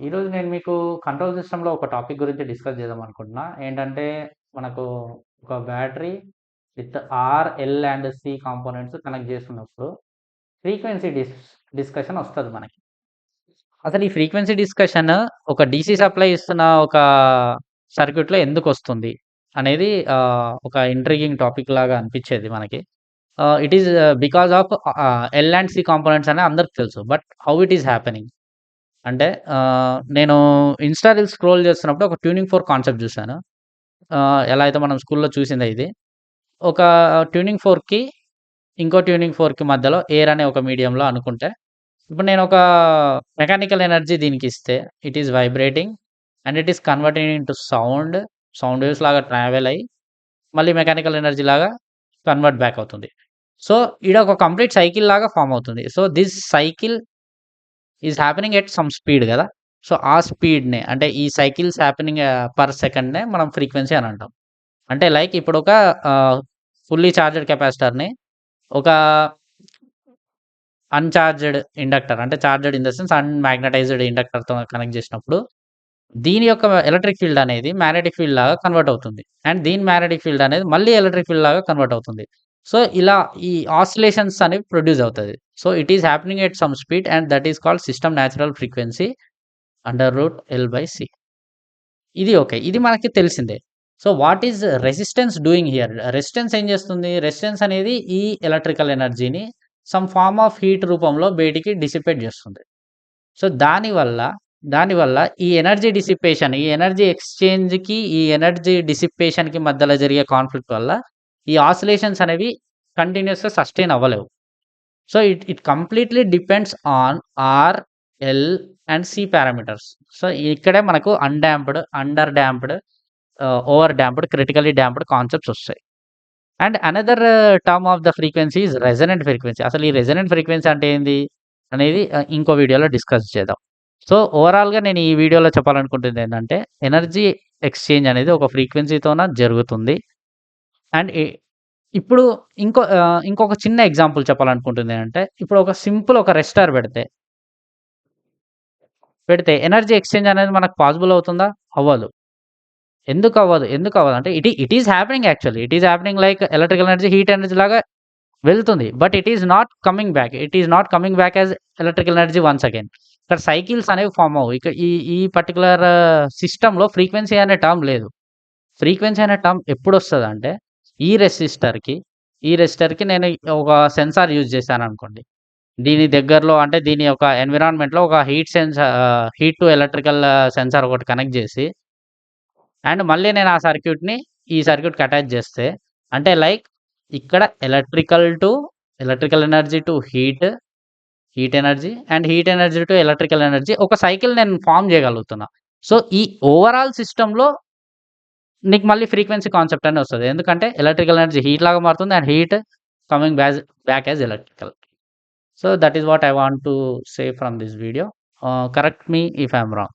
ఈరోజు నేను మీకు కంట్రోల్ సిస్టమ్‌లో ఒక టాపిక్ గురించి డిస్కస్ చేద్దాం అనుకుంటున్నా. ఏంటంటే, మనకు ఒక battery with R, L and C components connect చేస్తున్నప్పుడు ఫ్రీక్వెన్సీ డిస్కషన్ వస్తది మనకి. అసలు ఈ ఫ్రీక్వెన్సీ డిస్కషన్ ఒక డీసీ సప్లై ఇస్తున్న ఒక సర్క్యూట్‌లో ఎందుకొస్తుంది? అనేది ఒక ఇంట్రిగింగ్ టాపిక్ లాగా అనిపిచ్చేది మనకి. It is because of L and C components అని అందరికి తెలుసు. But how it is happening? అంటే నేను ఇన్‌స్టా రీల్స్ స్క్రోల్ చేస్తున్నప్పుడు ఒక ట్యూనింగ్ ఫోర్క్ కాన్సెప్ట్ చూసాను. ఎలా అయితే మనం స్కూల్‌లో చూసిందే ఇది. ఒక ట్యూనింగ్ ఫోర్క్‌కి, ఇంకో ట్యూనింగ్ ఫోర్క్‌కి మధ్యలో ఎయిర్ అనే ఒక మీడియంలో అనుకుంటే, ఇప్పుడు నేను ఒక మెకానికల్ ఎనర్జీ దీనికిస్తే, it is vibrating and it is converting into sound. Sound waves లాగా ట్రావెల్ అయ్యి, మళ్ళీ మెకానికల్ ఎనర్జీ లాగా కన్వర్ట్ బ్యాక్ అవుతుంది. సో, ఈడ ఒక కంప్లీట్ సైకిల్ లాగా ఫార్మ్ అవుతుంది. So, this cycle is happening at some speed గదా! సో, ఆ స్పీడ్‌నే అంటే ఈ సైకిల్స్ హ్యాపెనింగ్ పర్ సెకండ్‌నే మనం ఫ్రీక్వెన్సీ అని అంటాం. అంటే లైక్ ఇప్పుడొక ఫుల్లీ చార్జ్డ్ కెపాసిటర్‌ని ఒక అన్‌చార్జ్డ్ ఇండక్టర్ అంటే charged in the sense unmagnetized ఇండక్టర్‌తో కనెక్ట్ చేసినప్పుడు దీని యొక్క ఎలక్ట్రిక్ ఫీల్డ్ అనేది మ్యాగ్నెటిక్ ఫీల్డ్ లాగా కన్వర్ట్ అవుతుంది. అండ్ దీని మ్యాగ్నెటిక్ ఫీల్డ్ అనేది మళ్ళీ ఎలక్ట్రిక్ ఫీల్డ్ లాగా కన్వర్ట్ అవుతుంది. సో, ఇలా ఈ ఆసిలేషన్స్ అనేవి ప్రొడ్యూస్ అవుతది. So, it is happening at some speed and that is called system natural frequency under root L by C. ఇది ఓకే. ఇది మనకి తెలిసిందే. So, what is resistance doing here? Resistance ఏం చేస్తుంది? రెసిస్టెన్స్ అనేది ఈ ఎలక్ట్రికల్ ఎనర్జీని సమ్ ఫార్మ్ ఆఫ్ హీట్ రూపంలో బయటికి డిసిపేట్ చేస్తుంది. సో, దానివల్ల ఈ ఎనర్జీ డిసిపేషన్, ఈ ఎనర్జీ ఎక్స్‌చేంజ్‌కి, ఈ ఎనర్జీ డిసిపేషన్‌కి మధ్యలో జరిగే కాన్‌ఫ్లిక్ట్ వల్ల ఈ ఆసిలేషన్స్ అనేవి కంటిన్యూయస్‌గా సస్టైన్ అవ్వలేవు. So, it it completely depends on R, L and C parameters. So, ఇక్కడే మనకు undamped, under damped, over damped, critically damped concepts ఒస్తాయి. And another term of the frequency is resonant frequency. అసలు ఈ resonant frequency అంటే ఏంది? అనేది ఇంకో వీడియోలో డిస్కస్ చేద్దాం. సో, ఓవరాల్‌గా నేను ఈ వీడియోలో చెప్పాలనుకుంటుందేంటంటే, ఎనర్జీ ఎక్స్‌చేంజ్ అనేది ఒక ఫ్రీక్వెన్సీతోన జరుగుతుంది. అండ్ ఇప్పుడు ఇంకొక చిన్న ఎగ్జాంపుల్ చెప్పాలనుకుంటుందేంటంటే, ఇప్పుడు ఒక సింపుల్ ఒక రెసిస్టార్ పెడితే ఎనర్జీ ఎక్స్‌చేంజ్ అనేది మనకు పాసిబుల్ అవుతుందా? అవ్వదు. ఎందుకవ్వదు అంటే it is happening actually. It is happening like electrical energy, heat energy లాగా వెళ్తుంది. But it is not coming back. It is not coming back as electrical energy once again. ఇక్కడ cycles అనేవి ఫార్మ్ అవ్వవు. ఇక ఈ ఈ పర్టిక్యులర్ సిస్టమ్‌లో frequency అనే టర్మ్ లేదు. ఫ్రీక్వెన్సీ అనే టర్మ్ ఎప్పుడొస్తదంటే, ఈ రెసిస్టర్‌కి, ఈ రెసిస్టర్‌కి నేను ఒక సెన్సార్ యూజ్ చేశాననుకోండి. దీని దగ్గరలో అంటే దీని యొక్క ఎన్విరాన్మెంట్‌లో ఒక హీట్ టు ఎలక్ట్రికల్ సెన్సార్ ఒకటి కనెక్ట్ చేసి అండ్ మళ్ళీ నేను ఆ సర్క్యూట్‌ని ఈ సర్క్యూట్‌కి అటాచ్ చేస్తే అంటే లైక్ ఇక్కడ electrical energy to heat energy and heat energy to electrical energy ఒక సైకిల్ నేను ఫార్మ్ చేయగలుగుతున్నా. సో, ఈ ఓవరాల్ సిస్టమ్‌లో నీకు మళ్ళీ ఫ్రీక్వెన్సీ కాన్సెప్ట్ అని వస్తది. ఎందుకంటే ఎలక్ట్రికల్ ఎనర్జీ హీట్ లాగా మారుతుంది and heat coming back as electrical. So that is what I want to say from this video. Correct me if I am wrong.